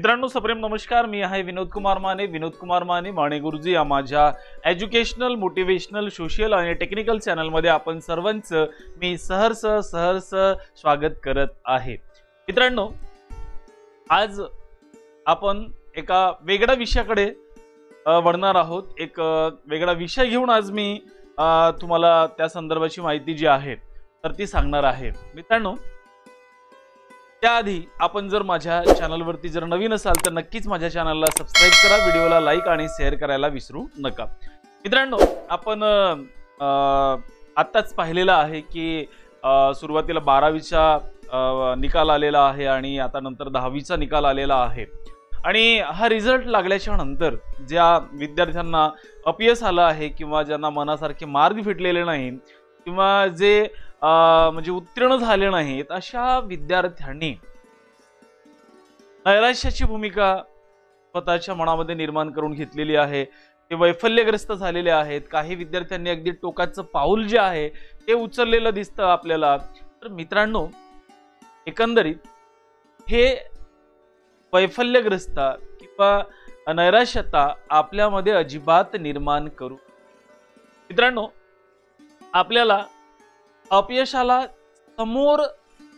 मित्रांनो सप्रेम नमस्कार. मी आहे विनोद कुमार माने माने गुरुजी या माझ्या एज्युकेशनल मोटिवेशनल सोशल आणि टेक्निकल चॅनल मध्ये आपण सर्वांचं मी सहर्ष स्वागत करत आहे. मित्रांनो, आज आपण एका वेगळ्या विषयाकडे वळणार आहोत. एक वेगळा विषय घेऊन आज मी तुम्हाला त्या संदर्भाची माहिती जी आहे तर ती सांगणार आहे. मित्रांनो, त्याआधी आपण जर माझ्या चॅनलवरती जर नवीन असाल तर नक्कीच माझ्या चॅनलला सबस्क्राइब करा, व्हिडिओला लाईक आणि शेअर करायला विसरू नका. मित्रांनो, आपण आत्ताच पाहिलेलं आहे की सुरुवातीला 12वीचा निकाल आलेला आहे आणि आता नंतर 10वीचा निकाल आलेला आहे. आणि हा रिझल्ट लागल्याच्या नंतर ज्या विद्यार्थ्यांना अपयश आलं आहे किंवा ज्यांना मनासारखे मार्ग भेटलेले नाही किंवा जे म्हणजे उत्तीर्ण झाले नाहीत, अशा विद्यार्थ्यांनी नैराश्याची भूमिका स्वतःच्या मनामध्ये निर्माण करून घेतलेली आहे. ते वैफल्यग्रस्त झालेले आहेत. काही विद्यार्थ्यांनी अगदी टोकाचं पाऊल जे आहे ते उचललेलं दिसतं आपल्याला. तर मित्रांनो, एकंदरीत हे वैफल्यग्रस्त किंवा नैराश्यता आपल्यामध्ये अजिबात निर्माण करू. मित्रांनो, आपल्याला अपयशाला समोर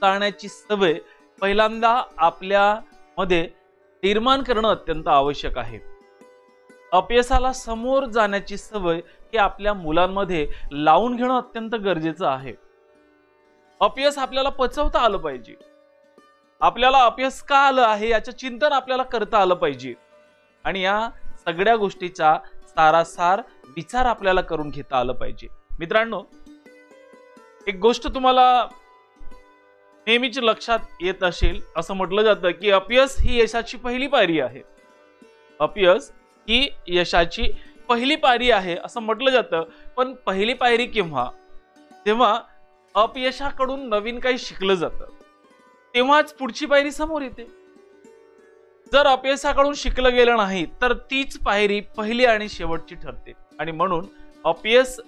जाण्याची सवय पहिल्यांदा आपल्यामध्ये निर्माण करणं अत्यंत आवश्यक आहे. अपयशाला समोर जाण्याची सवय ही आपल्या मुलांमध्ये लावून घेणं अत्यंत गरजेचं आहे. अपयश आपल्याला पचवता आलं पाहिजे. आपल्याला अपयश का आलं आहे याचं चिंतन आपल्याला करता आलं पाहिजे आणि या सगळ्या गोष्टीचा सारासार विचार आपल्याला करून घेता आलं पाहिजे. मित्रांनो, एक गोष्ट तुम्हाला नेहमीच लक्षात येत असेल, असं म्हटलं जातं की अपयश ही यशाची पहिली पायरी आहे. अपयश ही यशाची पहिली पायरी आहे असं म्हटलं जातं. पण पहिली पायरी केव्हा? तेव्हा अपयशाकडून नवीन काही शिकलं जातं, तेव्हाच पुढची पायरी समोर येते. जर अपयशाकडून शिकलं गेलं नाही तर तीच पायरी पहिली आणि शेवटची ठरते. आणि म्हणून अपयश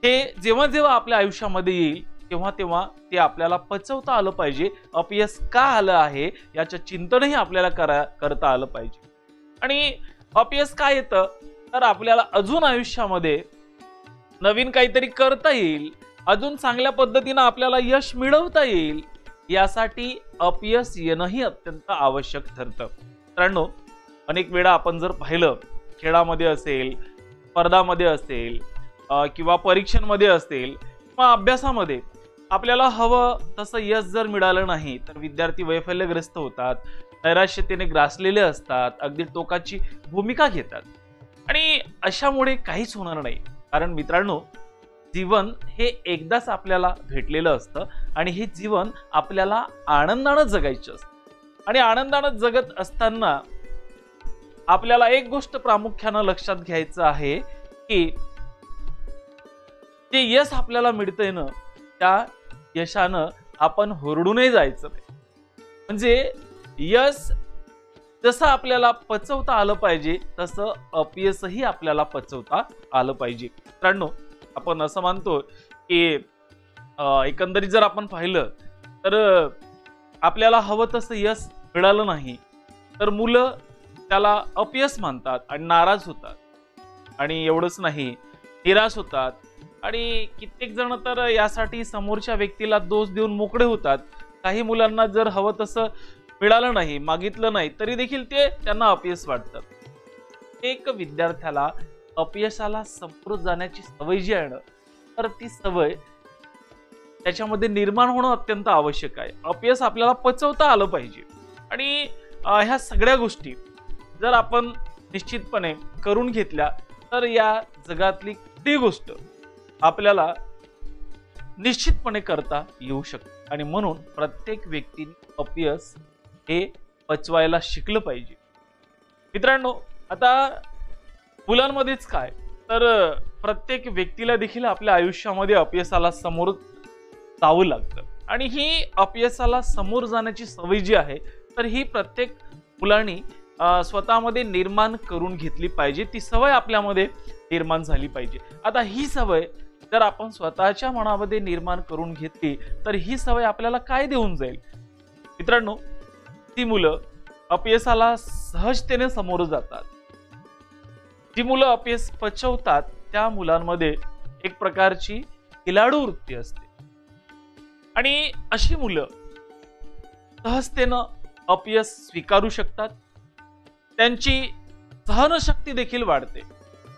हे जेव्हा जेव्हा आपल्या आयुष्यामध्ये येईल तेव्हा तेव्हा ते आपल्याला पचवता आलं पाहिजे. अपयश का आलं आहे याचं चिंतनही आपल्याला करता आलं पाहिजे. आणि अपयश का येतं तर आपल्याला अजून आयुष्यामध्ये नवीन काहीतरी करता येईल, अजून चांगल्या पद्धतीने आपल्याला यश मिळवता येईल, यासाठी अपयश येणंही अत्यंत आवश्यक ठरतं. मित्रांनो, अनेक वेळा आपण जर पाहिलं, खेळामध्ये असेल, स्पर्धामध्ये असेल किंवा परीक्षांमध्ये असेल किंवा अभ्यासामध्ये आपल्याला हवं तसं यश जर मिळालं नाही तर विद्यार्थी वैफल्यग्रस्त होतात, नैराश्यतेने ग्रासलेले असतात, अगदी टोकाची भूमिका घेतात आणि अशामुळे काहीच होणार नाही. कारण मित्रांनो, जीवन हे एकदाच आपल्याला भेटलेलं असतं आणि हे जीवन आपल्याला आनंदानं जगायचं असतं. आणि आनंदानं जगत असताना आपल्याला एक गोष्ट प्रामुख्यानं लक्षात घ्यायचं आहे की जे यश आपल्याला मिळतंय ना, त्या यशानं आपण हुरडूनही जायचं नाही. म्हणजे यश जसं आपल्याला पचवता आलं पाहिजे तसं अपयशही आपल्याला पचवता आलं पाहिजे. मित्रांनो, आपण असं मानतो की एकंदरीत जर आपण पाहिलं तर आपल्याला हवं तसं यश मिळालं नाही तर मुलं त्याला अपयश मानतात आणि नाराज होतात. आणि एवढंच नाही, निराश होतात आणि कित्येक जण तर यासाठी समोरच्या व्यक्तीला दोष देऊन मोकळे होतात. काही मुलांना जर हवं तसं मिळालं नाही, मागितलं नाही तरी देखील त्यांना अपयश वाटतं. एक विद्यार्थ्याला अपयशाला समोर जाण्याची सवय जी आहे ना, तर ती सवय त्याच्यामध्ये निर्माण होणं अत्यंत आवश्यक आहे. अपयश आपल्याला पचवता आलं पाहिजे. आणि ह्या सगळ्या गोष्टी जर आपण निश्चितपणे करून घेतल्या तर या जगातली कुठलीही गोष्ट आपल्याला निश्चितपणे करता येऊ शकते. आणि म्हणून प्रत्येक व्यक्तीने अपयश हे पचवायला शिकलं पाहिजे. मित्रांनो, आता मुलांमध्येच काय तर प्रत्येक व्यक्तीला देखील आपल्या आयुष्यामध्ये अपयशाला समोर जावं लागतं. आणि ही अपयशाला समोर जाण्याची सवय जी आहे तर ही प्रत्येक मुलांनी स्वतःमध्ये निर्माण करून घेतली पाहिजे. ती सवय आपल्यामध्ये निर्माण झाली पाहिजे. आता ही सवय जर आपण स्वतःच्या मनामध्ये निर्माण करून घेतली तर ही सवय आपल्याला काय देऊन जाईल? मित्रांनो, ती मुलं अपयशाला सहजतेने समोर जातात. जी मुलं अपयश पचवतात त्या मुलांमध्ये एक प्रकारची खिलाडू वृत्ती असते आणि अशी मुलं सहजतेनं अपयश स्वीकारू शकतात. त्यांची सहनशक्ती देखील वाढते.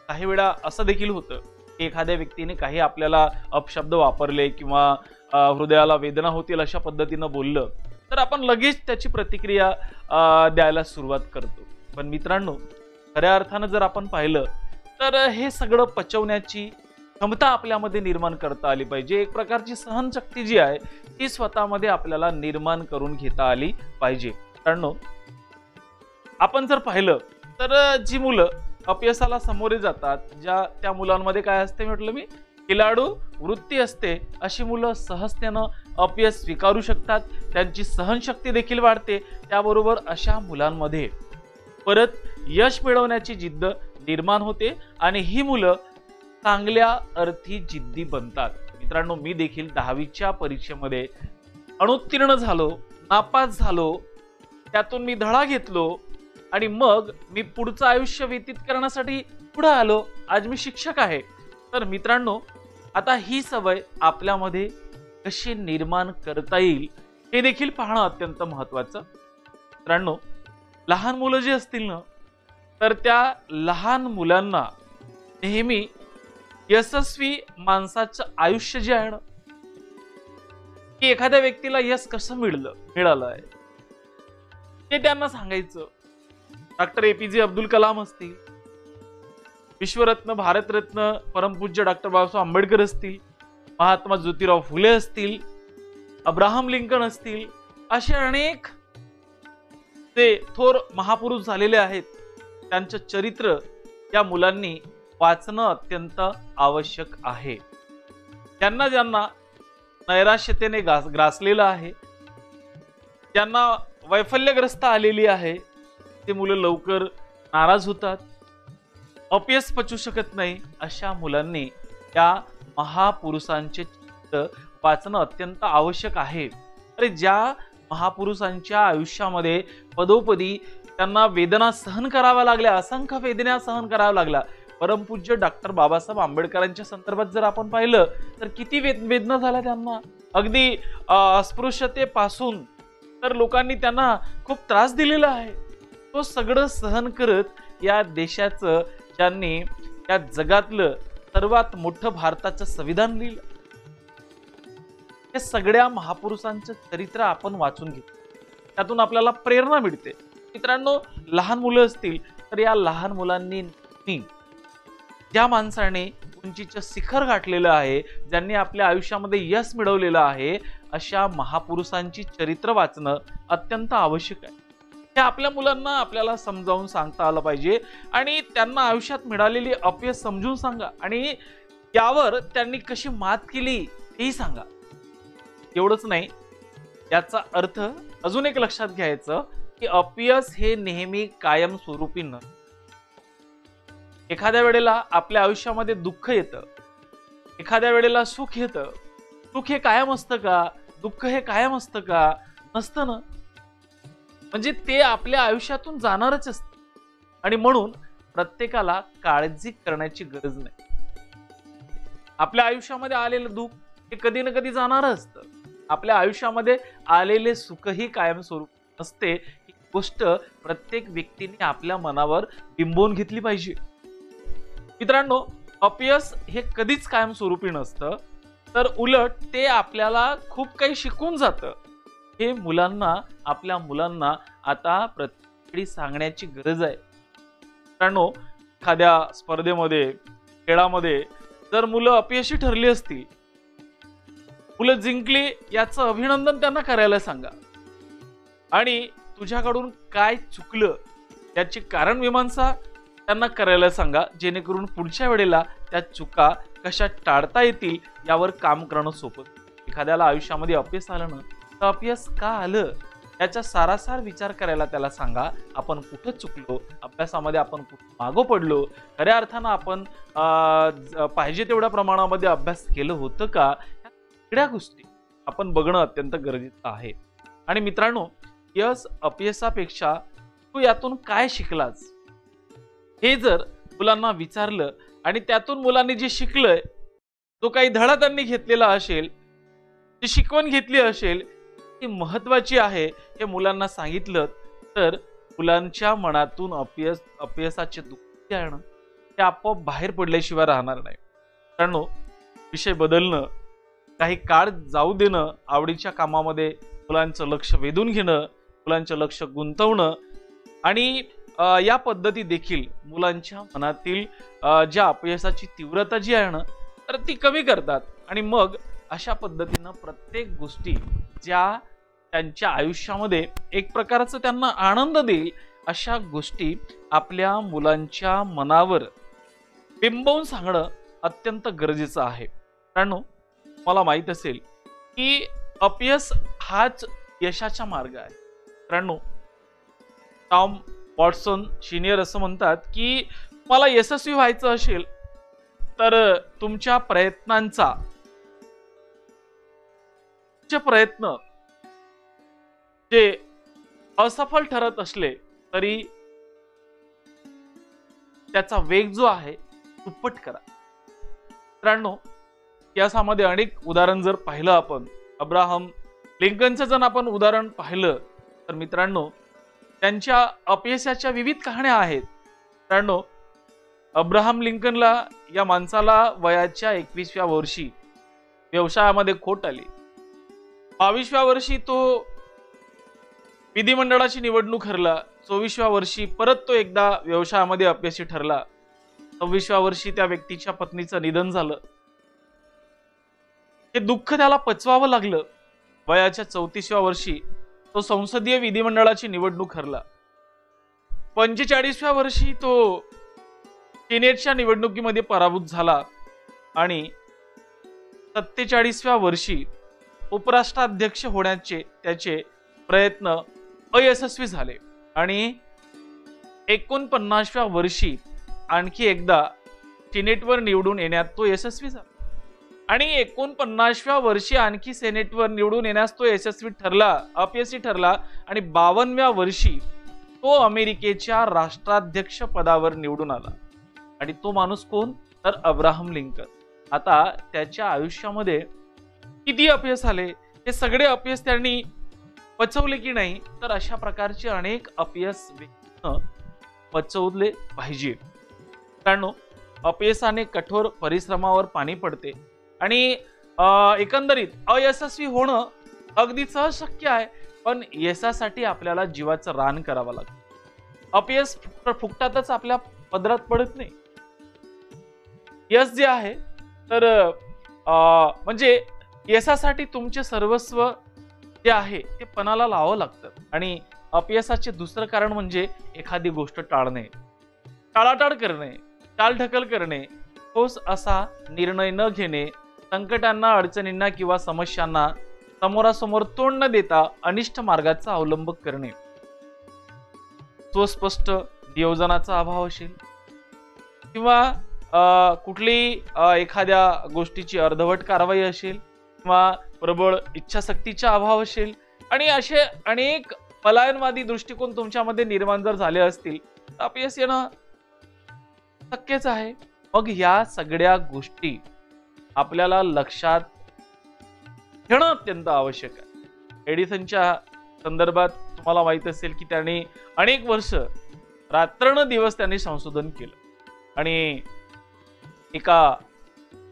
काही वेळा असं देखील होतं की एखाद्या व्यक्तीने काही आपल्याला अपशब्द वापरले किंवा हृदयाला वेदना होतील अशा पद्धतीनं बोललं तर आपण लगेच त्याची प्रतिक्रिया द्यायला सुरुवात करतो. पण मित्रांनो, खऱ्या अर्थानं जर आपण पाहिलं तर हे सगळं पचवण्याची क्षमता आपल्यामध्ये निर्माण करता आली पाहिजे. एक प्रकारची सहनशक्ती जी आहे ती स्वतःमध्ये आपल्याला निर्माण करून घेता आली पाहिजे. मित्रांनो, आपण जर पाहिलं तर जी मुलं अपयशाला सामोरे जातात, त्या मुलांमध्ये काय असते म्हटलं मी, खिलाडू वृत्ती असते. अशी मुलं सहजतेनं अपयश स्वीकारू शकतात. त्यांची सहनशक्ती देखील वाढते. त्याबरोबर अशा मुलांमध्ये परत यश मिळवण्याची जिद्द निर्माण होते आणि ही मुलं चांगल्या अर्थी जिद्दी बनतात. मित्रांनो, मी देखील 10वीच्या परीक्षेमध्ये अनुत्तीर्ण झालो, नापास झालो. त्यातून मी धडा घेतलो आणि मग मी पुढचं आयुष्य व्यतीत करण्यासाठी पुढे आलो. आज मी शिक्षक आहे. तर मित्रांनो, आता ही सवय आपल्यामध्ये कशी निर्माण करता येईल हे देखील पाहणं अत्यंत महत्वाचं. मित्रांनो, लहान मुलं जी असतील ना, तर त्या लहान मुलांना नेहमी यशस्वी माणसाचं आयुष्य जे आहे ना, की एखाद्या व्यक्तीला यश कसं मिळालं आहे ते त्यांना सांगायचं. डॉक्टर APJ अब्दुल कलाम असतील, विश्वरत्न, भारतरत्न, परमपूज्य डॉक्टर बाबासाहेब आंबेडकर असतील, महात्मा ज्योतिराव फुले असतील, अब्राहम लिंकन असतील, असे अनेक ते थोर महापुरुष झालेले आहेत. त्यांचं चरित्र या मुलांनी वाचणं अत्यंत आवश्यक आहे. ज्यांना नैराश्यतेने ग्रासलेलं आहे, ज्यांना वैफल्यग्रस्त आलेली आहे, ते मुलं लवकर नाराज होतात, अपयश पचू शकत नाही. अशा मुलांनी त्या महापुरुषांचे चित्र वाचणं अत्यंत आवश्यक आहे. अरे, ज्या महापुरुषांच्या आयुष्यामध्ये पदोपदी त्यांना वेदना सहन कराव्या लागल्या, असंख्य वेदना सहन कराव्या लागल्या. परमपूज्य डॉक्टर बाबासाहेब आंबेडकरांच्या संदर्भात जर आपण पाहिलं तर किती वेदना झाल्या त्यांना. अगदी अस्पृश्यतेपासून तर लोकांनी त्यांना खूप त्रास दिलेला आहे. तो सगळं सहन करत या देशाचं, ज्यांनी या जगातलं सर्वात मोठं भारताचं संविधान लिहिलं, हे सगळ्या महापुरुषांचं चरित्र आपण वाचून घेतो. त्यातून आपल्याला प्रेरणा मिळते. मित्रांनो, लहान मुलं असतील तर या लहान मुलांनी ज्या माणसाने उंचीचं शिखर गाठलेलं आहे, ज्यांनी आपल्या आयुष्यामध्ये यश मिळवलेलं आहे, अशा महापुरुषांची चरित्र वाचणं अत्यंत आवश्यक आहे. हे आपल्या मुलांना आपल्याला समजावून सांगता आलं पाहिजे आणि त्यांना आयुष्यात मिळालेली अपयश समजून सांगा आणि यावर त्यांनी कशी मात केली हेही सांगा. एवढंच नाही, याचा अर्थ अजून एक लक्षात घ्यायचं की अपयश हे नेहमी कायमस्वरूपी नसतं. एखाद्या वेळेला आपल्या आयुष्यामध्ये दुःख येतं, एखाद्या वेळेला सुख येतं. सुख हे कायम असतं का? दुःख हे कायम असतं का? नसतं ना. म्हणजे ते आपल्या आयुष्यातून जाणारच असतं आणि म्हणून प्रत्येकाला काळजी करण्याची गरज नाही. आपल्या आयुष्यामध्ये आलेलं दुःख हे कधी ना कधी जाणार असतं. आपल्या आयुष्यामध्ये आलेले सुखही कायमस्वरूपी नसते. ही गोष्ट प्रत्येक व्यक्तीने आपल्या मनावर बिंबवून घेतली पाहिजे. मित्रांनो, अपयश हे कधीच कायमस्वरूपी नसतं, तर उलट ते आपल्याला खूप काही शिकवून जातं. हे आपल्या मुलांना आता प्रत्येक सांगण्याची गरज आहे. मित्रांनो, एखाद्या स्पर्धेमध्ये, खेळामध्ये जर मुलं अपयशी ठरली असतील, मुलं जिंकली याचं अभिनंदन त्यांना करायला सांगा आणि तुझ्याकडून काय चुकलं याची कारण मीमांसा त्यांना करायला सांगा, जेणेकरून पुढच्या वेळेला त्या चुका कशा टाळता येतील यावर काम करणं सोपं. एखाद्याला आयुष्यामध्ये अपयश आलं ना, तर अपयश का आलं याचा सारासार विचार करायला त्याला सांगा. आपण कुठं चुकलो, अभ्यासामध्ये आपण कुठं मागं पडलो, खऱ्या अर्थानं आपण पाहिजे तेवढ्या प्रमाणामध्ये अभ्यास केलं होतं का, या सगळ्या गोष्टी आपण बघणं अत्यंत गरजेचं आहे. आणि मित्रांनो, यश अपयशापेक्षा तू यातून काय शिकलास, हे जर मुलांना विचारलं आणि त्यातून मुलांनी जे शिकलंय, जो काही धडा त्यांनी घेतलेला असेल, जी शिकवण घेतली असेल, ती महत्वाची आहे हे मुलांना सांगितलं, तर मुलांच्या मनातून अपयशाचे दुःख आहे ना, ते आपोआप बाहेर पडल्याशिवाय राहणार नाही. मित्रांनो, विषय बदलणं, काही काळ जाऊ देणं, आवडीच्या कामामध्ये मुलांचं लक्ष वेधून घेणं, मुलांचं लक्ष गुंतवणं आणि या पद्धती देखील मुलांच्या मनातील ज्या अपयशाची तीव्रता जी आहे ना, तर ती कमी करतात. आणि मग अशा पद्धतीनं प्रत्येक गोष्टी ज्या त्यांच्या आयुष्यामध्ये एक प्रकारचं त्यांना आनंद देईल, अशा गोष्टी आपल्या मुलांच्या मनावर बिंबवून सांगणं अत्यंत गरजेचं आहे. कारण मला माहित असेल की अपयश हाच यशाचा मार्ग आहे. मित्रांनो, टॉम वॉटसन सिनियर असं म्हणतात की मला यशस्वी व्हायचं असेल तर तुमच्या प्रयत्न जे असफल ठरत असले तरी त्याचा वेग जो आहे दुप्पट करा. मित्रांनो, इतिहासामध्ये अनेक उदाहरण जर पाहिलं आपण, अब्राहम लिंकनचं जर आपण उदाहरण पाहिलं तर मित्रांनो, त्यांच्या अपयशाच्या विविध कहाण्या आहेत. मित्रांनो, अब्राहम लिंकनला, या माणसाला वयाच्या 21व्या वर्षी व्यवसायामध्ये खोट आली. 22व्या वर्षी तो विधिमंडळाची निवडणूक हरला. 24व्या वर्षी परत तो एकदा व्यवसायामध्ये अपयशी ठरला. 26व्या वर्षी त्या व्यक्तीच्या पत्नीचं निधन झालं. हे दुःख त्याला पचवावं लागलं. वयाच्या 34व्या वर्षी तो संसदीय विधिमंडळाची निवडणूक हरला. 45व्या वर्षी तो सिनेटच्या निवडणुकीमध्ये पराभूत झाला आणि 47व्या वर्षी उपराष्ट्राध्यक्ष होण्याचे त्याचे प्रयत्न अयशस्वी झाले आणि 49व्या वर्षी आणखी एकदा सिनेटवर निवडून येण्यात तो यशस्वी झाला आणि 49व्या वर्षी आणखी सेनेटवर निवडून येण्यास तो अपयशी ठरला आणि 52व्या वर्षी तो अमेरिकेच्या राष्ट्राध्यक्ष पदावर निवडून आला. आणि तो माणूस कोण? तर अब्राहम लिंकन. आता त्याच्या आयुष्यामध्ये किती अपयश आले, हे सगळे अपयश त्यांनी पचवले की नाही, तर अशा प्रकारचे अनेक अपयश पचवले पाहिजे. कारण अपयशाने कठोर परिश्रमावर पाणी पडते आणि एकंदरीत अयशस्वी होणं अगदी सहज शक्य आहे, पण यशासाठी आपल्याला जीवाचं रान करावं लागतं. अपयश फुकटातच आपल्या पदरात पडत नाही. यश जे आहे तर म्हणजे यशासाठी तुमचे सर्वस्व जे आहे ते पणाला लावावं लागतं. आणि अपयशाचे दुसरं कारण म्हणजे एखादी गोष्ट टाळणे, टाळाटाळ करणे, टालढकल करणे, ठोस असा निर्णय न घेणे, संकटांना, अडचणींना किंवा समस्यांना समोरासमोर तोंड न देता अनिष्ट मार्गाचा अवलंब करणे, सुस्पष्ट नियोजनाचा अभाव असेल किंवा कुठलीही एखाद्या गोष्टीची अर्धवट कारवाई असेल किंवा प्रबळ इच्छाशक्तीचा अभाव असेल आणि असे अनेक पलायनवादी दृष्टिकोन तुमच्यामध्ये निर्माण जर झाले असतील तर अपयश येणं शक्यच आहे. मग ह्या सगळ्या गोष्टी आपल्याला लक्षात घेणं अत्यंत आवश्यक आहे. एडिसनच्या संदर्भात तुम्हाला माहित असेल की त्यांनी अनेक वर्ष रात्रंदिवस त्यांनी संशोधन केलं आणि एका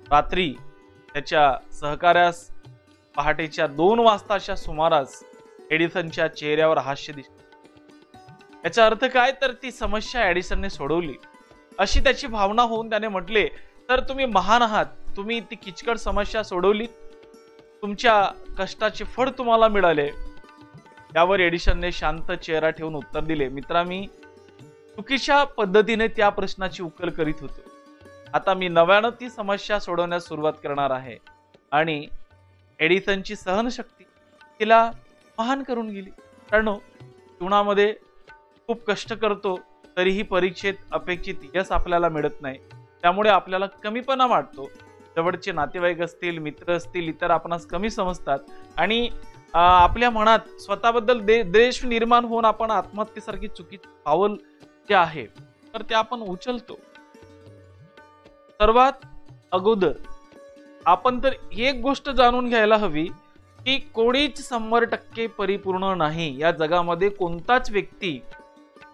रात्री त्याच्या सहकार्यास पहाटेच्या 2 वाजताच्या सुमारास एडिसनच्या चेहऱ्यावर हास्य दिसले. याचा अर्थ काय? तर ती समस्या एडिसनने सोडवली अशी त्याची भावना होऊन त्याने म्हटले, तर तुम्ही महान आहात, तुम्ही ती किचकट समस्या सोडवली, तुमच्या कष्टाचे फळ तुम्हाला मिळाले. यावर एडिसनने शांत चेहरा ठेवून उत्तर दिले, मित्रा, मी चुकीच्या पद्धतीने त्या प्रश्नाची उकल करीत होतो. आता मी नव्यानं ती समस्या सोडवण्यास सुरुवात करणार आहे. आणि एडिसनची सहनशक्ती तिला महान करून गेली. कारण जीवनामध्ये खूप कष्ट करतो तरीही परीक्षेत अपेक्षित यश आपल्याला मिळत नाही, त्यामुळे आपल्याला कमीपणा वाटतो. जवळचे नातेवाईक असतील, मित्र असतील, इतर आपणास कमी समजतात आणि आपल्या मनात स्वतःबद्दल द्वेष निर्माण होऊन आपण आत्महत्येसारखी चुकीची पाऊल जे आहे तर ते आपण उचलतो. सर्वात अगोदर आपण तर एक गोष्ट जाणून घ्यायला हवी की कोणीच 100% परिपूर्ण नाही. या जगामध्ये कोणताच व्यक्ती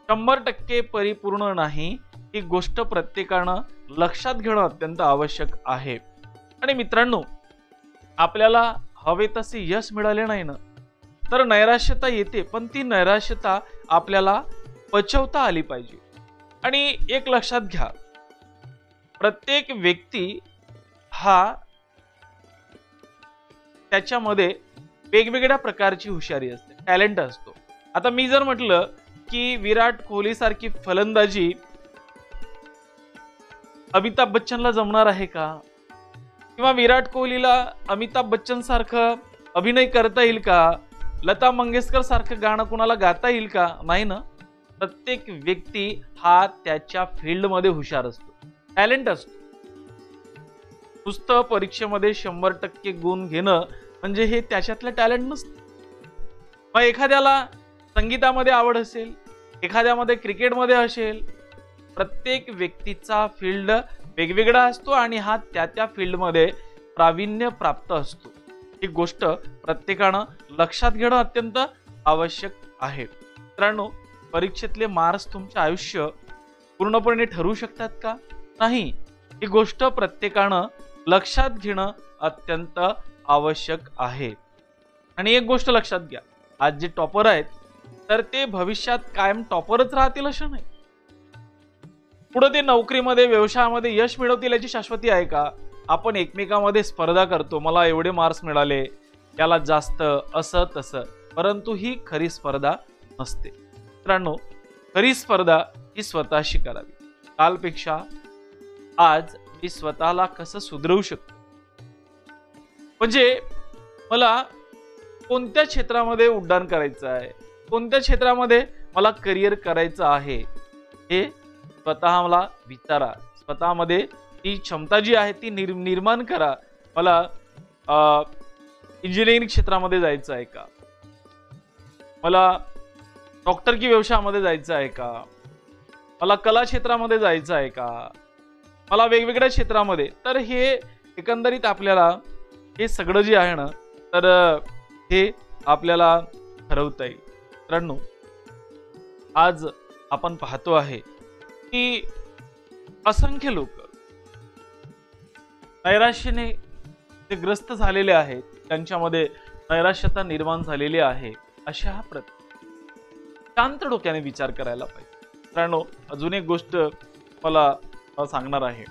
100% परिपूर्ण नाही. ही गोष्ट प्रत्येकानं लक्षात घेणं अत्यंत आवश्यक आहे. आणि मित्रांनो, आपल्याला हवे तसे यश मिळाले नाही ना तर नैराश्यता येते, पण ती नैराश्यता आपल्याला पचवता आली पाहिजे. आणि एक लक्षात घ्या, प्रत्येक व्यक्ती हा त्याच्यामध्ये वेगवेगळ्या प्रकारची हुशारी असते, टॅलेंट असतो. आता मी जर म्हटलं की विराट कोहली सारखी फलंदाजी अमिताभ बच्चनला जमणार आहे का, किंवा विराट कोहलीला अमिताभ बच्चन सारखं अभिनय करता येईल का, लता मंगेशकर सारखं गाणं कुणाला गाता येईल का? नाही ना. प्रत्येक व्यक्ती हा त्याच्या फील्डमध्ये हुशार असतो, टॅलेंट असतो. नुसतं परीक्षेमध्ये 100% गुण घेणं म्हणजे हे त्याच्यातलं टॅलेंट नसतं. मग एखाद्याला संगीतामध्ये आवड असेल, एखाद्यामध्ये क्रिकेटमध्ये असेल. प्रत्येक व्यक्तीचा फील्ड वेगवेगळा असतो आणि हा त्या फील्डमध्ये प्रावीण्य प्राप्त असतो. ही गोष्ट प्रत्येकानं लक्षात घेणं अत्यंत आवश्यक आहे. मित्रांनो, परीक्षेतले मार्क्स तुमचे आयुष्य पूर्णपणे ठरवू शकतात का? नाही. ही गोष्ट प्रत्येकानं लक्षात घेणं अत्यंत आवश्यक आहे. आणि एक गोष्ट लक्षात घ्या, आज जे टॉपर आहेत तर ते भविष्यात कायम टॉपरच राहतील असं नाही. पुढे ते नोकरीमध्ये व्यवसायामध्ये यश मिळवतील याची शाश्वती आहे का? आपण एकमेकांमध्ये स्पर्धा करतो, मला एवढे मार्क्स मिळाले, त्याला जास्त, असं तसं, परंतु ही खरी स्पर्धा नसते. मित्रांनो, खरी स्पर्धा ही स्वतःशी करावी. कालपेक्षा आज मी स्वतःला कसं सुधरवू शकतो, म्हणजे मला कोणत्या क्षेत्रामध्ये उड्डाण करायचं आहे, कोणत्या क्षेत्रामध्ये मला करिअर करायचं आहे, हे स्वतःला विचारा. स्वतःमध्ये ती क्षमता जी आहे ती निर्माण करा. मला इंजिनिअरिंग क्षेत्रामध्ये जायचं आहे का, मला डॉक्टर की व्यवसायामध्ये जायचं आहे का, मला कला क्षेत्रामध्ये जायचं आहे का, मला वेगवेगळ्या क्षेत्रामध्ये. तर हे एकंदरीत आपल्याला हे सगळं जे आहे ना तर हे आपल्याला ठरवता येईल. मित्रांनो, आज आपण पाहतो आहे की असंख्य लोक नैराश्याने जे ग्रस्त झालेले आहेत, त्यांच्यामध्ये नैराश्यता निर्माण झालेली आहे. अशा शांत डोक्याने विचार करायला पाहिजे. मित्रांनो, अजून एक गोष्ट मला सांगणार आहे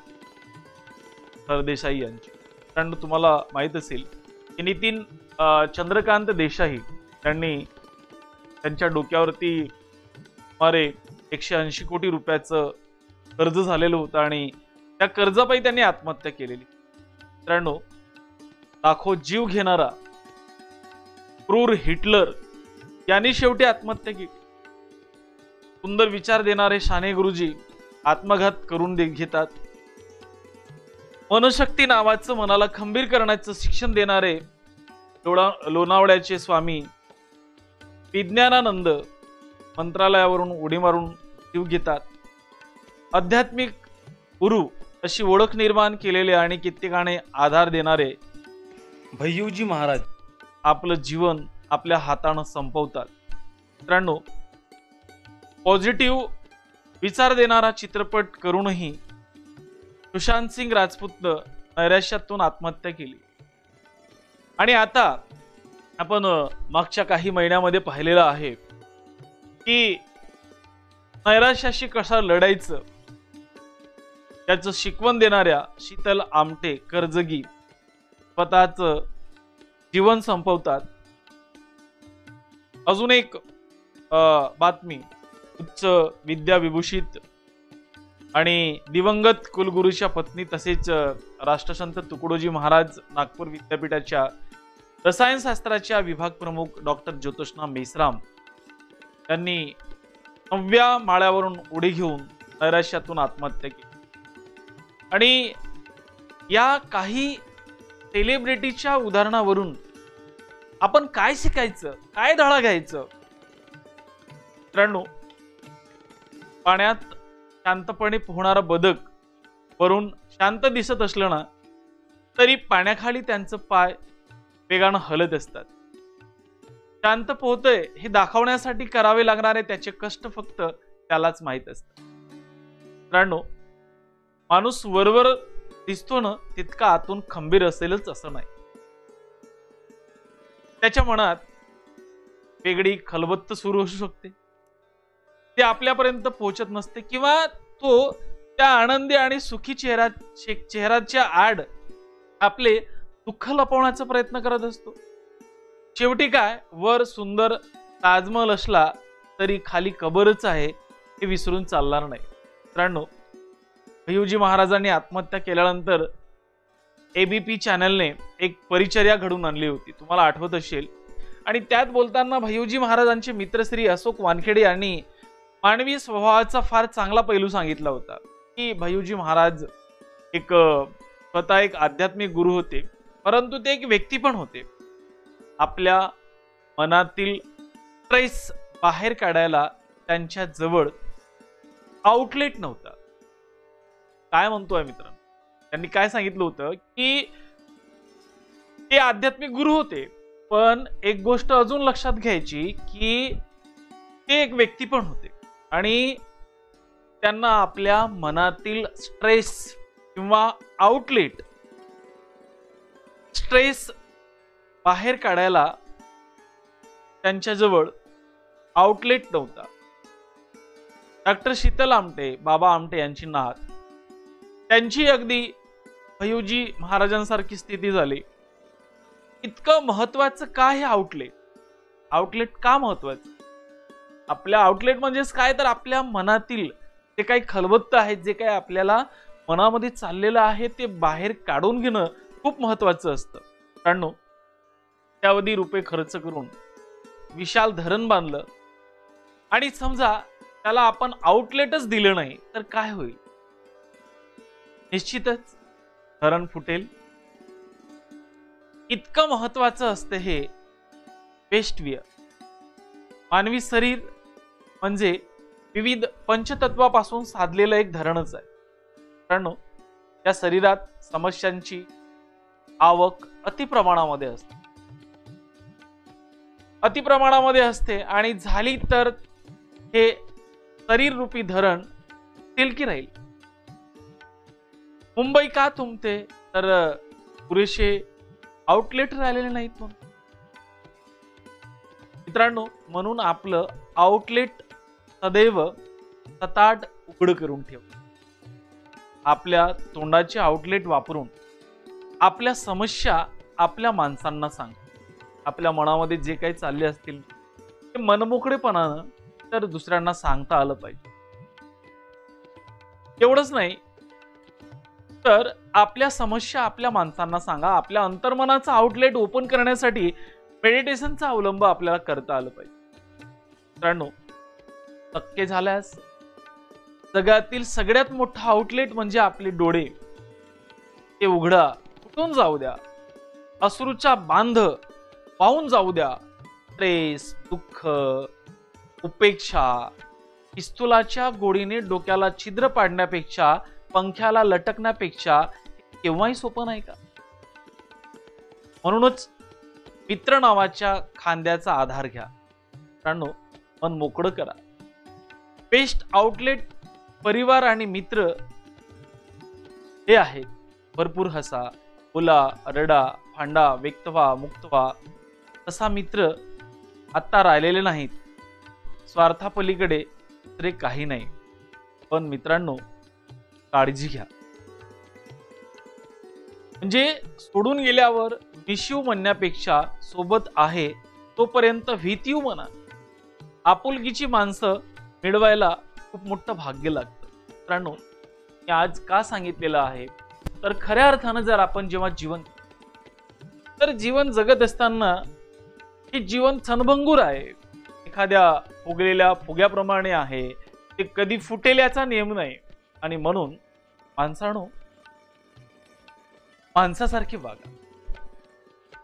सरदेसाई यांची. मित्रांनो, तुम्हाला माहित असेल की नितीन चंद्रकांत देसाई त्यांनी त्यांच्या डोक्यावरती सुमारे 180 कोटी रुपयाचं कर्ज झालेलं होतं आणि त्या कर्जापायी त्यांनी आत्महत्या केलेली. मित्रांनो, लाखो जीव घेणारा क्रूर हिटलर यांनी शेवटी आत्महत्या केली. सुंदर विचार देणारे साने गुरुजी आत्मघात करून घेतात. मनशक्ती नावाचं मनाला खंबीर करण्याचं शिक्षण देणारे लोणावळ्याचे स्वामी विज्ञानानंद मंत्रालयावरून उडी मारून जीव घेतात. आध्यात्मिक गुरु अशी ओळख निर्माण केलेले आणि कित्येकाने आधार देणारे भय्यूजी महाराज आपलं जीवन आपल्या हाताने संपवतात. मित्रांनो, पॉझिटिव्ह विचार देणारा चित्रपट करूनही सुशांत सिंग राजपूतनं नैराश्यातून आत्महत्या केली. आणि आता आपण मागच्या काही महिन्यामध्ये पाहिलेलं आहे की नैराश्याशी कसं लढायचं त्याचं शिकवण देणाऱ्या शीतल आमटे कर्जगी स्वतःचं जीवन संपवतात. अजून एक बातमी, उच्च विद्याविभूषित आणि दिवंगत कुलगुरूच्या पत्नी तसेच राष्ट्रसंत तुकडोजी महाराज नागपूर विद्यापीठाच्या रसायनशास्त्राच्या विभाग प्रमुख डॉक्टर ज्योत्स्ना मेश्राम यांनी 9व्या माळ्यावरून उडी घेऊन नैराश्यातून आत्महत्या केली. आणि या काही सेलिब्रिटीच्या उदाहरणावरून आपण काय शिकायचं, काय धडा घ्यायचं? मित्रांनो, पाण्यात शांतपणे पोहणारा बदक वरून शांत दिसत असलं ना, तरी पाण्याखाली त्यांचं पाय वेगानं हलत असतात. शांत पोहतोय हे दाखवण्यासाठी करावे लागणारे त्याचे कष्ट फक्त त्यालाच माहित असतात. मित्रांनो, माणूस वरवर दिसतो ना, तितका आतून खंबीर असेलच असं नाही. त्याच्या मनात वेगळी खलबत्त सुरू असू शकते, ते आपल्यापर्यंत पोहोचत नसते, किंवा तो त्या आनंदी आणि सुखी चेहऱ्याच्या आड आपले दुःख लपवण्याचा प्रयत्न करत असतो. शेवटी काय, वर सुंदर ताजमहल असला तरी खाली कबरच आहे हे विसरून चालणार नाही. मित्रांनो, भय्यूजी महाराजांनी आत्महत्या केल्यानंतर एबीपी चॅनलने एक परिचर्या घडून आणली होती, तुम्हाला आठवत असेल. आणि त्यात बोलताना भय्यूजी महाराजांचे मित्र श्री अशोक वानखेडे यांनी मानवी स्वभावाचा फार चांगला पैलू सांगितला होता, की भय्यूजी महाराज स्वतः एक आध्यात्मिक गुरु होते, परंतु ते एक व्यक्ती पण होते. आपल्या मनातील स्ट्रेस बाहेर काढायला त्यांच्या जवळ आउटलेट नव्हता. काय म्हणतोय मित्रांनो, त्यांनी काय सांगितलं होतं, की ते आध्यात्मिक गुरु होते, पण एक गोष्ट अजून लक्षात घ्यायची, की ते एक व्यक्ती पण होते आणि त्यांना आपल्या मनातील स्ट्रेस किंवा आउटलेट, स्ट्रेस बाहेर काढायला त्यांच्याजवळ आउटलेट नव्हता. डॉक्टर शीतल आमटे, बाबा आमटे यांची नात, त्यांची अगदी भय्यूजी महाराजांसारखी स्थिती झाली. इतकं महत्वाचं का हे आउटलेट? आउटलेट का महत्वाचं? आपल्या आउटलेट म्हणजेच काय, तर आपल्या मनातील जे काही खलबत्त आहे, जे काही आपल्याला मनामध्ये चाललेलं आहे, ते बाहेर काढून घेणं खूप महत्वाचं असतं. कारण त्यावधी रुपये खर्च करून विशाल धरण बांधलं आणि समजा त्याला आपण आउटलेटच दिलं नाही तर काय होईल? निश्चितच धरण फुटेल. इतकं महत्वाचं असतं हे वेस्ट वियर. मानवी शरीर म्हणजे विविध पंचतत्वापासून साधलेलं एक धरणच आहे. कारण त्या शरीरात समस्यांची आवक अतिप्रमाणामध्ये असते, आणि झाली तर हे शरीर रूपी धरण तिलकी राहील. मुंबई का तुंबते? तर पुरेसे आउटलेट राहिलेले नाहीत म्हणून. मित्रांनो, म्हणून आपलं आउटलेट सदैव सताट उघड करून ठेव. आपल्या तोंडाचे आउटलेट वापरून आपल्या समस्या आपल्या माणसांना सांग. आपल्या मनामध्ये जे काही चालले असतील ते मनमोकळेपणानं तर दुसऱ्यांना सांगता आलं पाहिजे. एवढंच नाही तर आपल्या समस्या आपल्या माणसांना सांगा. आपल्या अंतर्मनाचा आउटलेट ओपन करण्यासाठी मेडिटेशनचा अवलंब आपल्याला करता आलं पाहिजे. मित्रांनो, शक्य झाल्यास जगातील सगळ्यात मोठा आउटलेट म्हणजे आपले डोळे. ते उघडा, कुठून जाऊ द्या, अश्रूचा बांध वाहून जाऊ द्या. स्ट्रेस, दुःख, उपेक्षा पिस्तुलाच्या गोळीने डोक्याला छिद्र पाडण्यापेक्षा, पंख्याला लटकण्यापेक्षा केव्हाही सोपं नाही का? म्हणूनच मित्र नावाच्या खांद्याचा आधार घ्या. मित्रांनो, मन मोकळं करा. बेस्ट आउटलेट परिवार आणि मित्र हे आहेत. भरपूर हसा, बोला, रडा, भांडा, व्यक्त व्हा, मुक्त व्हा. तसा मित्र आता राहिलेले नाहीत. स्वार्थापलीकडे दुसरे काही नाही. पण मित्रांनो, काळजी घ्या. म्हणजे सोडून गेल्यावर विशिव म्हणण्यापेक्षा सोबत आहे तोपर्यंत भीतीव म्हणा. आपुलकीची माणसं मिळवायला खूप मोठं भाग्य लागतं. मित्रांनो, मी आज का सांगितलेलं आहे तर खऱ्या अर्थानं जर आपण जेव्हा जीवन जगत असताना हे जीवन क्षणभंगूर आहे. एखाद्या फुगलेल्या फुग्याप्रमाणे आहे. ते कधी फुटेल याचा नियम नाही. आणि म्हणून माणसासारखे वागा,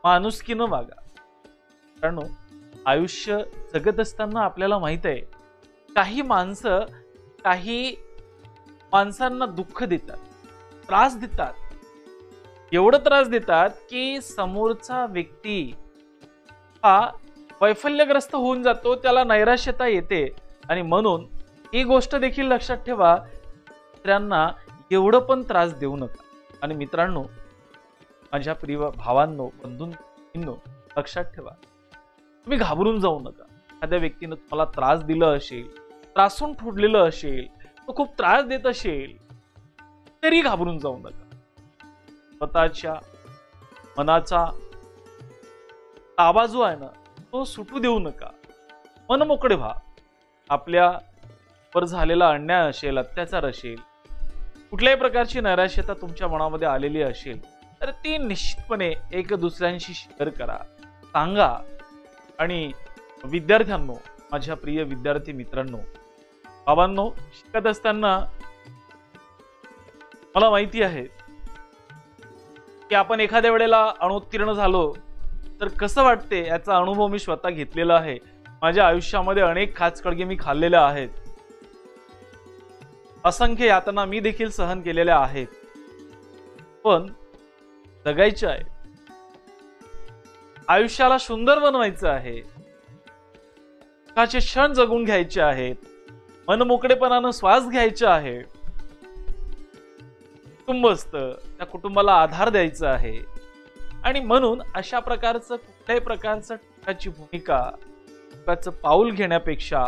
माणुसकीनं वागा. मित्रांनो, आयुष्य जगत असताना आपल्याला माहित आहे, काही माणसांना दुःख देतात, त्रास देतात, एवढं त्रास देतात की समोरचा व्यक्ती हा वैफल्यग्रस्त होऊन जातो, त्याला नैराश्यता येते। आणि म्हणून ही गोष्ट देखील लक्षात ठेवा, दुसऱ्यांना एवढं पण त्रास देऊ नका। आणि मित्रांनो, माझ्या प्रिय भावांनो, बंधूंनो, लक्षात ठेवा, तुम्ही घाबरून जाऊ नका। एखाद्या व्यक्तीने तुम्हाला त्रास दिला असेल, त्रासून ठोडलेलं असेल, तो खूप त्रास देत असेल, तरी घाबरून जाऊ नका। स्वतःच्या मनाचा ताबा जो आहे ना, तो सुटू देऊ नका। मन मोकळे व्हा। आपल्यावर झालेला अन्याय असेल, अत्याचार असेल, कुठल्याही प्रकारची नैराश्यता तुमच्या मनामध्ये आलेली असेल, तर ती निश्चितपणे एक दुसऱ्यांशी शेअर करा, सांगा। आणि विद्यार्थ्यांनो, माझ्या प्रिय विद्यार्थी मित्रांनो, बाबांनो, शिकत असताना मला माहिती आहे की आपण एखाद्या वेळेला अनुत्तीर्ण झालो तर कसं वाटते याचा अनुभव मी स्वतः घेतलेला आहे। माझ्या आयुष्यामध्ये अनेक खाचखळगे मी खाल्लेल्या आहेत, असंख्य यातना मी देखील सहन केलेल्या आहेत। पण जगायचे आहे, आयुष्याला सुंदर बनवायचं आहे, सुखाचे क्षण जगून घ्यायचे आहेत, मनमोकळेपणानं श्वास घ्यायचा आहे, कुटुंब असतं, त्या कुटुंबाला आधार द्यायचा आहे। आणि म्हणून अशा प्रकारचं कुठल्याही प्रकारचं टोकाची भूमिका, टोकाचं पाऊल घेण्यापेक्षा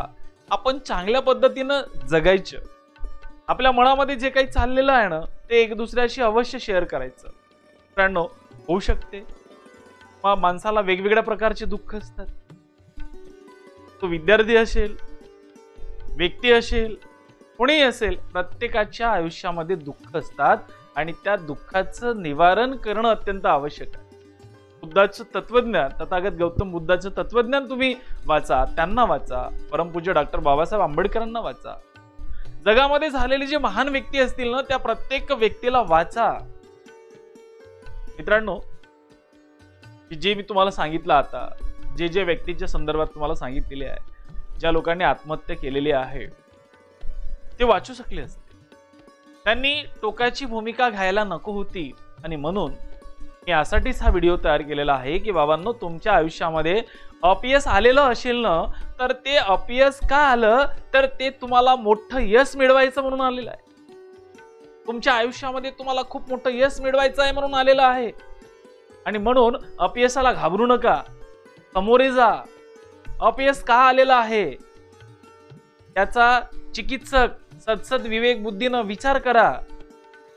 आपण चांगल्या पद्धतीनं जगायचं। आपल्या मनामध्ये जे काही चाललेलं आहे ना, ते एक दुसऱ्याशी अवश्य शेअर करायचं। मित्रांनो, होऊ शकते माणसाला वेगवेगळ्या प्रकारचे दुःख असतात। तो विद्यार्थी असेल, व्यक्ती असेल, कोणीही असेल, प्रत्येकाच्या आयुष्यामध्ये दुःख असतात आणि त्या दुःखाचं निवारण करणं अत्यंत आवश्यक आहे। बुद्धाचं तत्वज्ञान, तथागत गौतम बुद्धाचं तत्वज्ञान तुम्ही वाचा, त्यांना वाचा, परमपूज्य डॉक्टर बाबासाहेब आंबेडकरांना वाचा। जगामध्ये झालेले जे महान व्यक्ती असतील ना, त्या प्रत्येक व्यक्तीला वाचा। मित्रांनो, जे मी तुम्हाला सांगितलं आता, जे व्यक्तीच्या संदर्भात तुम्हाला सांगितलेले आहे, ज्या लोकांनी आत्महत्या केलेली आहे, ते वाचू शकले असते। त्यांनी टोकाची भूमिका घ्यायला नको होती। आणि म्हणून मी यासाठीच हा व्हिडिओ तयार केलेला आहे की बाबांनो, तुमच्या आयुष्यामध्ये अपयश आलेलं असेल ना, तर ते अपयश का आलं, तर ते तुम्हाला मोठं यश मिळवायचं म्हणून आलेलं आहे। तुमच्या आयुष्यामध्ये तुम्हाला खूप मोठं यश मिळवायचं आहे म्हणून आलेलं आहे। आणि म्हणून अपयशाला घाबरू नका, सामोरे जा। अपयश का आलेलं आहे त्याचा चिकित्सक सदसद विवेक बुद्धीनं विचार करा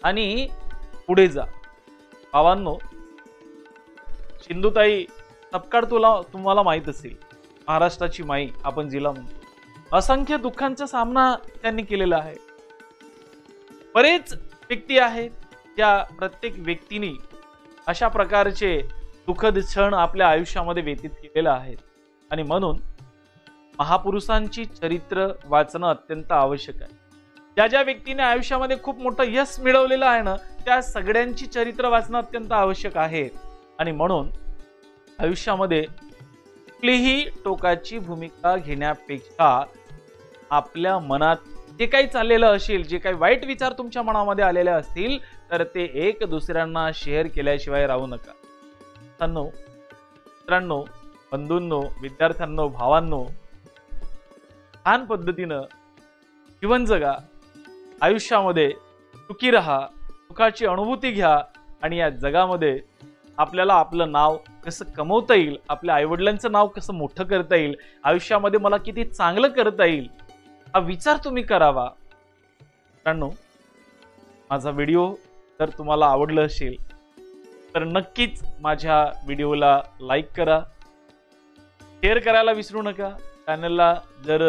आणि पुढे जा। भावांनो, सिंधुताई सपकाळ तुम्हाला माहित असेल, महाराष्ट्राची माई आपण जिला म्हणतो, असंख्य दुःखांचा सामना त्यांनी केलेला आहे। बरेच व्यक्ती आहेत, ज्या प्रत्येक व्यक्तीने अशा प्रकारचे दुःखद क्षण आपल्या आयुष्यामध्ये व्यतीत केलेले आहेत। आणि म्हणून महापुरुषांची चरित्र वाचणं अत्यंत आवश्यक आहे। ज्या व्यक्तीने आयुष्यामध्ये खूप मोठं यश मिळवलेलं आहे ना, त्या सगळ्यांची चरित्र वाचणं अत्यंत आवश्यक आहे। आणि म्हणून आयुष्यामध्ये कुठलीही टोकाची भूमिका घेण्यापेक्षा आपल्या मनात जे काही चाललेलं असेल, जे काही वाईट विचार तुमच्या मनामध्ये आलेले असतील, तर ते एक दुसऱ्यांना शेअर केल्याशिवाय राहू नका। मित्रांनो, बंधूंनो, विद्यार्थ्यांनो, भावांनो, छान पद्धतीनं जीवन जगा, आयुष्यामध्ये सुखी राहा, सुखाची अनुभूती घ्या। आणि या जगामध्ये आपल्याला आपलं नाव कसं कमवता येईल, आपल्या आईवडिलांचं नाव कसं मोठं करता येईल, आयुष्यामध्ये मला किती चांगलं करता येईल, हा विचार तुम्ही करावा। मित्रांनो, माझा व्हिडिओ जर तुम्हाला आवडला असेल तर नक्कीच माझ्या व्हिडिओला लाईक करा, शेअर करायला विसरू नका। चॅनलला जर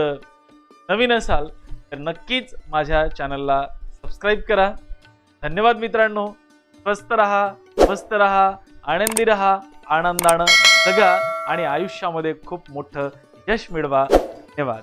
नवीन असाल तर नक्कीच माझ्या चॅनलला सबस्क्राईब करा। धन्यवाद मित्रांनो, स्वस्थ रहा, मस्त रहा, आनंदी रहा, आनंदानं जगा आणि आयुष्यामध्ये खूप मोठं यश मिळवा। धन्यवाद।